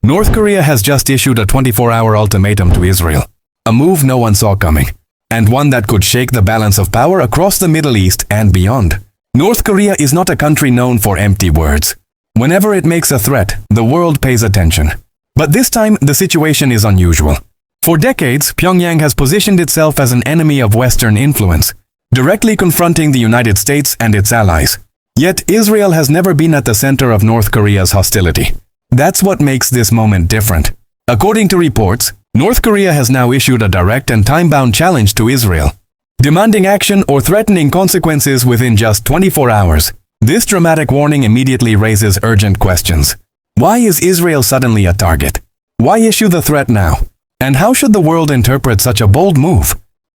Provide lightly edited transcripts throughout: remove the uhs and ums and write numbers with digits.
North Korea has just issued a 24-hour ultimatum to Israel, a move no one saw coming, and one that could shake the balance of power across the Middle East and beyond. North Korea is not a country known for empty words. Whenever it makes a threat, the world pays attention. But this time, the situation is unusual. For decades, Pyongyang has positioned itself as an enemy of Western influence, directly confronting the United States and its allies. Yet, Israel has never been at the center of North Korea's hostility. That's what makes this moment different. According to reports, North Korea has now issued a direct and time-bound challenge to Israel, demanding action or threatening consequences within just 24 hours. This dramatic warning immediately raises urgent questions. Why is Israel suddenly a target? Why issue the threat now? And how should the world interpret such a bold move?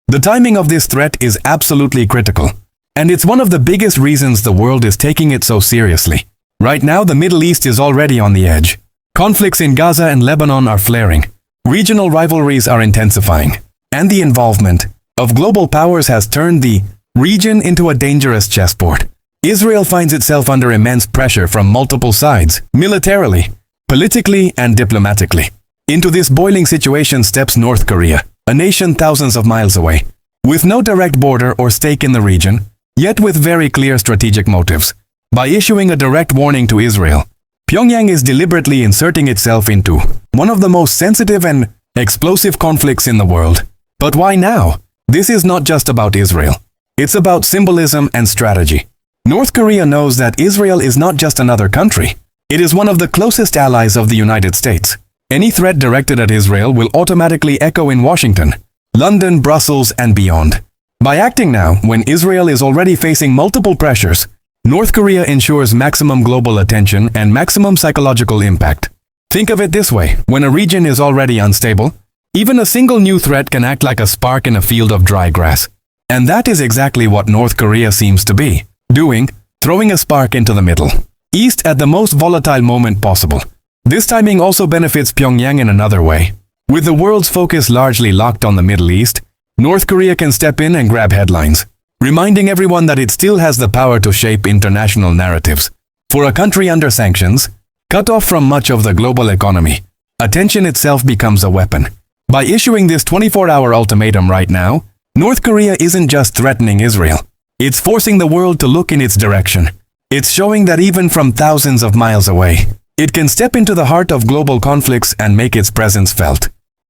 The timing of this threat is absolutely critical, and it's one of the biggest reasons the world is taking it so seriously. Right now, the Middle East is already on the edge. Conflicts in Gaza and Lebanon are flaring. Regional rivalries are intensifying, and the involvement of global powers has turned the region into a dangerous chessboard. Israel finds itself under immense pressure from multiple sides, militarily, politically, and diplomatically. Into this boiling situation steps North Korea, a nation thousands of miles away, with no direct border or stake in the region, yet with very clear strategic motives. By issuing a direct warning to Israel, Pyongyang is deliberately inserting itself into one of the most sensitive and explosive conflicts in the world. But why now? This is not just about Israel. It's about symbolism and strategy. North Korea knows that Israel is not just another country. It is one of the closest allies of the United States. Any threat directed at Israel will automatically echo in Washington, London, Brussels, and beyond. By acting now, when Israel is already facing multiple pressures, North Korea ensures maximum global attention and maximum psychological impact. Think of it this way: when a region is already unstable, even a single new threat can act like a spark in a field of dry grass. And that is exactly what North Korea seems to be doing, throwing a spark into the Middle East at the most volatile moment possible. This timing also benefits Pyongyang in another way. With the world's focus largely locked on the Middle East, North Korea can step in and grab headlines, reminding everyone that it still has the power to shape international narratives. For a country under sanctions, cut off from much of the global economy, attention itself becomes a weapon. By issuing this 24-hour ultimatum right now, North Korea isn't just threatening Israel. It's forcing the world to look in its direction. It's showing that even from thousands of miles away, it can step into the heart of global conflicts and make its presence felt.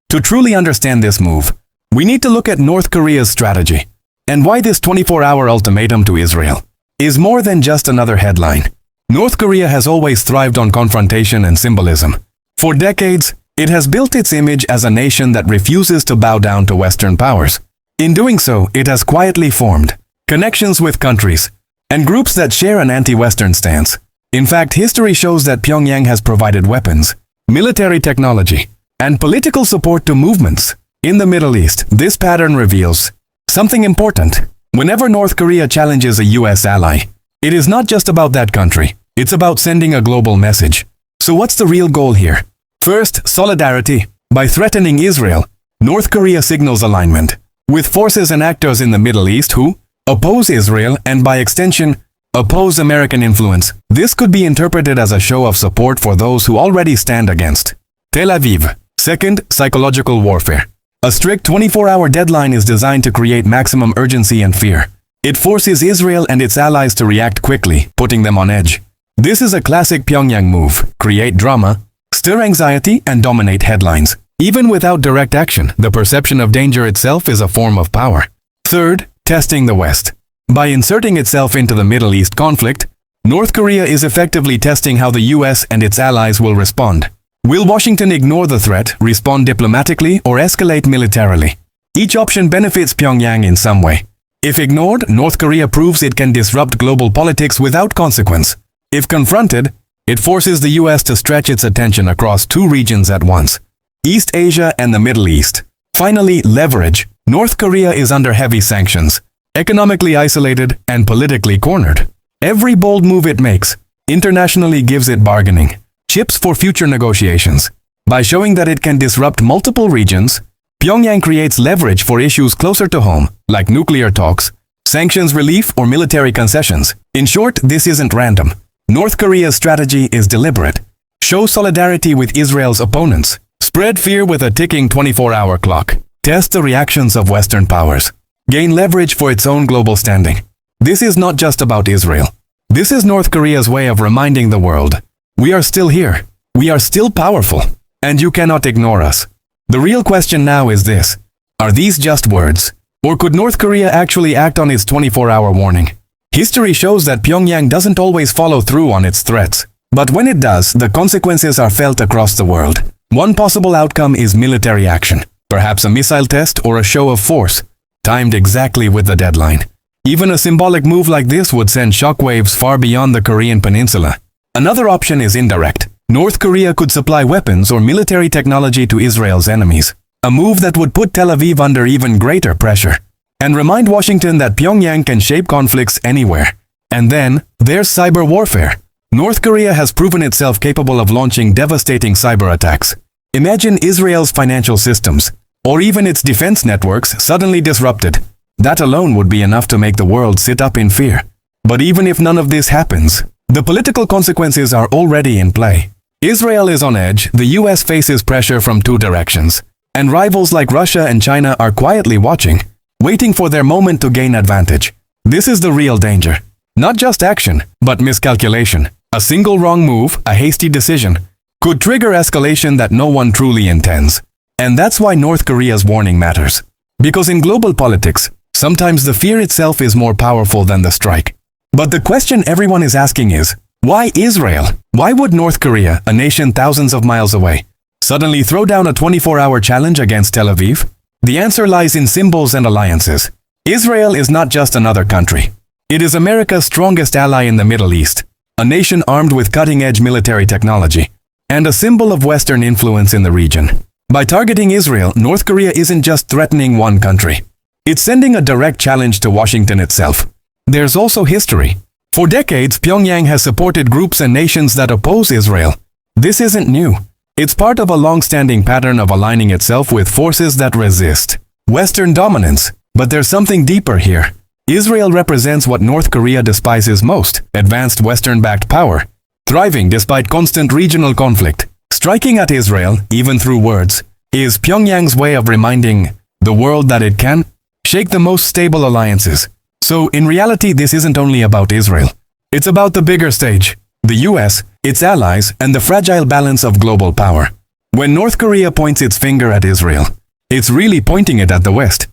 To truly understand this move, we need to look at North Korea's strategy, and why this 24-hour ultimatum to Israel is more than just another headline. North Korea has always thrived on confrontation and symbolism. For decades, it has built its image as a nation that refuses to bow down to Western powers. In doing so, it has quietly formed connections with countries and groups that share an anti-Western stance. In fact, history shows that Pyongyang has provided weapons, military technology, and political support to movements in the Middle East. This pattern reveals something important. Whenever North Korea challenges a US ally, it is not just about that country. It's about sending a global message. So what's the real goal here? First, solidarity. By threatening Israel, North Korea signals alignment with forces and actors in the Middle East who oppose Israel and, by extension, oppose American influence. This could be interpreted as a show of support for those who already stand against Tel Aviv. Second, psychological warfare. A strict 24-hour deadline is designed to create maximum urgency and fear. It forces Israel and its allies to react quickly, putting them on edge. This is a classic Pyongyang move: create drama, stir anxiety, and dominate headlines. Even without direct action, the perception of danger itself is a form of power. Third, testing the West. By inserting itself into the Middle East conflict, North Korea is effectively testing how the US and its allies will respond. Will Washington ignore the threat, respond diplomatically, or escalate militarily? Each option benefits Pyongyang in some way. If ignored, North Korea proves it can disrupt global politics without consequence. If confronted, it forces the US to stretch its attention across two regions at once: East Asia and the Middle East. Finally, leverage. North Korea is under heavy sanctions, economically isolated, and politically cornered. Every bold move it makes internationally gives it bargaining chips for future negotiations. By showing that it can disrupt multiple regions, Pyongyang creates leverage for issues closer to home, like nuclear talks, sanctions relief, or military concessions. In short, this isn't random. North Korea's strategy is deliberate. Show solidarity with Israel's opponents. Spread fear with a ticking 24-hour clock. Test the reactions of Western powers. Gain leverage for its own global standing. This is not just about Israel. This is North Korea's way of reminding the world, we are still here. We are still powerful. And you cannot ignore us. The real question now is this. Are these just words? Or could North Korea actually act on its 24-hour warning? History shows that Pyongyang doesn't always follow through on its threats. But when it does, the consequences are felt across the world. One possible outcome is military action. Perhaps a missile test or a show of force, timed exactly with the deadline. Even a symbolic move like this would send shockwaves far beyond the Korean Peninsula. Another option is indirect. North Korea could supply weapons or military technology to Israel's enemies. A move that would put Tel Aviv under even greater pressure. And remind Washington that Pyongyang can shape conflicts anywhere. And then, there's cyber warfare. North Korea has proven itself capable of launching devastating cyber attacks. Imagine Israel's financial systems, or even its defense networks suddenly disrupted. That alone would be enough to make the world sit up in fear. But even if none of this happens, the political consequences are already in play. Israel is on edge, the US faces pressure from two directions, and rivals like Russia and China are quietly watching, waiting for their moment to gain advantage. This is the real danger. Not just action, but miscalculation. A single wrong move, a hasty decision, could trigger escalation that no one truly intends. And that's why North Korea's warning matters. Because in global politics, sometimes the fear itself is more powerful than the strike. But the question everyone is asking is, why Israel? Why would North Korea, a nation thousands of miles away, suddenly throw down a 24-hour challenge against Tel Aviv? The answer lies in symbols and alliances. Israel is not just another country. It is America's strongest ally in the Middle East, a nation armed with cutting-edge military technology, and a symbol of Western influence in the region. By targeting Israel, North Korea isn't just threatening one country. It's sending a direct challenge to Washington itself. There's also history. For decades, Pyongyang has supported groups and nations that oppose Israel. This isn't new. It's part of a long-standing pattern of aligning itself with forces that resist Western dominance. But there's something deeper here. Israel represents what North Korea despises most: advanced Western-backed power, thriving despite constant regional conflict. Striking at Israel, even through words, is Pyongyang's way of reminding the world that it can shake the most stable alliances. So, in reality, this isn't only about Israel. It's about the bigger stage, the US, its allies, and the fragile balance of global power. When North Korea points its finger at Israel, it's really pointing it at the West.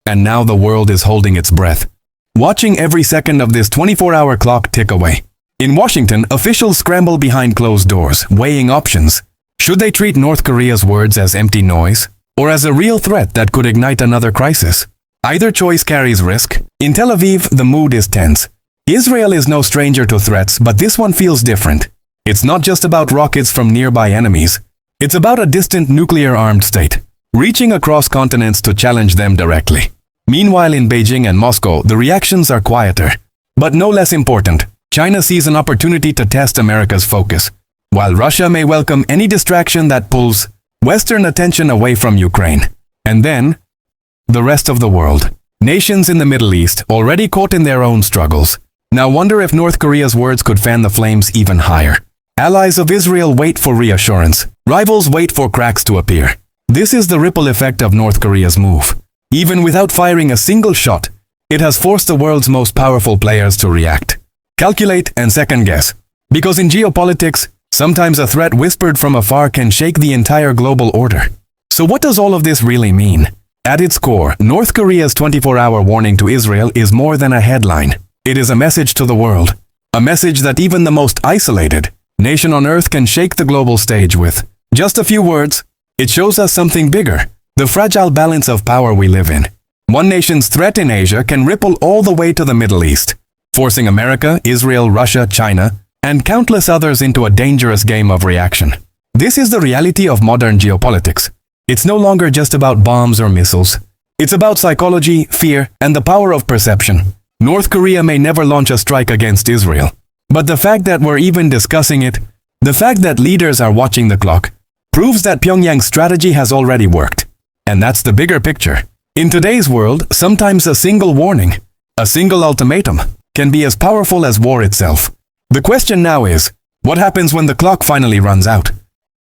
And now the world is holding its breath, watching every second of this 24-hour clock tick away. In Washington, officials scramble behind closed doors, weighing options. Should they treat North Korea's words as empty noise, or as a real threat that could ignite another crisis? Either choice carries risk. In Tel Aviv, the mood is tense. Israel is no stranger to threats, but this one feels different. It's not just about rockets from nearby enemies. It's about a distant nuclear-armed state, reaching across continents to challenge them directly. Meanwhile, in Beijing and Moscow, the reactions are quieter. But no less important, China sees an opportunity to test America's focus, while Russia may welcome any distraction that pulls Western attention away from Ukraine. And then, the rest of the world. Nations in the Middle East, already caught in their own struggles, now wonder if North Korea's words could fan the flames even higher. Allies of Israel wait for reassurance. Rivals wait for cracks to appear. This is the ripple effect of North Korea's move. Even without firing a single shot, it has forced the world's most powerful players to react, calculate, and second-guess. Because in geopolitics, sometimes a threat whispered from afar can shake the entire global order. So what does all of this really mean? At its core, North Korea's 24-hour warning to Israel is more than a headline. It is a message to the world. A message that even the most isolated nation on Earth can shake the global stage with. Just a few words. It shows us something bigger, the fragile balance of power we live in. One nation's threat in Asia can ripple all the way to the Middle East, forcing America, Israel, Russia, China, and countless others into a dangerous game of reaction. This is the reality of modern geopolitics. It's no longer just about bombs or missiles. It's about psychology, fear, and the power of perception. North Korea may never launch a strike against Israel. But the fact that we're even discussing it, the fact that leaders are watching the clock, proves that Pyongyang's strategy has already worked. And that's the bigger picture. In today's world, sometimes a single warning, a single ultimatum, can be as powerful as war itself. The question now is, What happens when the clock finally runs out?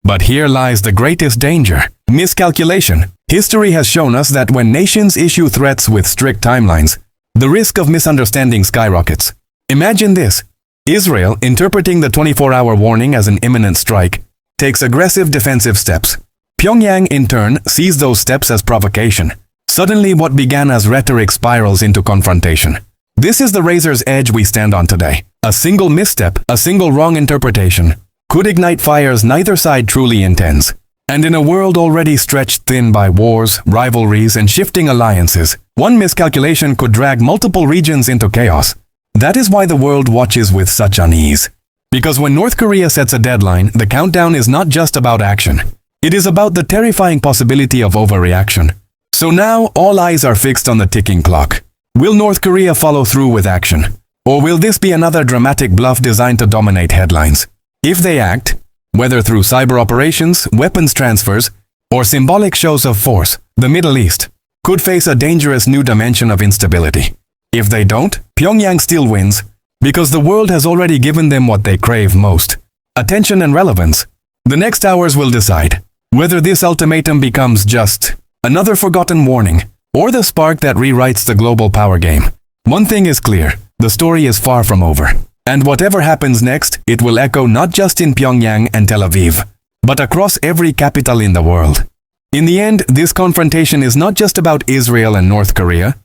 But here lies the greatest danger: miscalculation. History has shown us that when nations issue threats with strict timelines, the risk of misunderstanding skyrockets. Imagine this: Israel, interpreting the 24-hour warning as an imminent strike, takes aggressive defensive steps. Pyongyang, in turn, sees those steps as provocation. Suddenly, what began as rhetoric spirals into confrontation. This is the razor's edge we stand on today. A single misstep, a single wrong interpretation, could ignite fires neither side truly intends. And in a world already stretched thin by wars, rivalries, and shifting alliances, one miscalculation could drag multiple regions into chaos. That is why the world watches with such unease. Because when North Korea sets a deadline, the countdown is not just about action. It is about the terrifying possibility of overreaction. So now, all eyes are fixed on the ticking clock. Will North Korea follow through with action? Or will this be another dramatic bluff designed to dominate headlines? If they act, whether through cyber operations, weapons transfers, or symbolic shows of force, the Middle East could face a dangerous new dimension of instability. If they don't, Pyongyang still wins, because the world has already given them what they crave most: attention and relevance. The next hours will decide whether this ultimatum becomes just another forgotten warning, or the spark that rewrites the global power game. One thing is clear: the story is far from over. And whatever happens next, it will echo not just in Pyongyang and Tel Aviv, but across every capital in the world. In the end, this confrontation is not just about Israel and North Korea.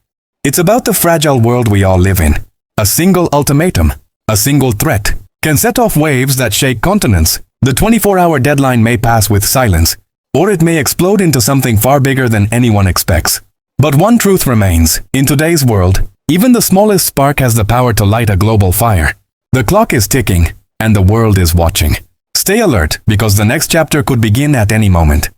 It's about the fragile world we all live in. A single ultimatum, a single threat, can set off waves that shake continents. The 24-hour deadline may pass with silence, or it may explode into something far bigger than anyone expects. But one truth remains: in today's world, even the smallest spark has the power to light a global fire. The clock is ticking, and the world is watching. Stay alert, because the next chapter could begin at any moment.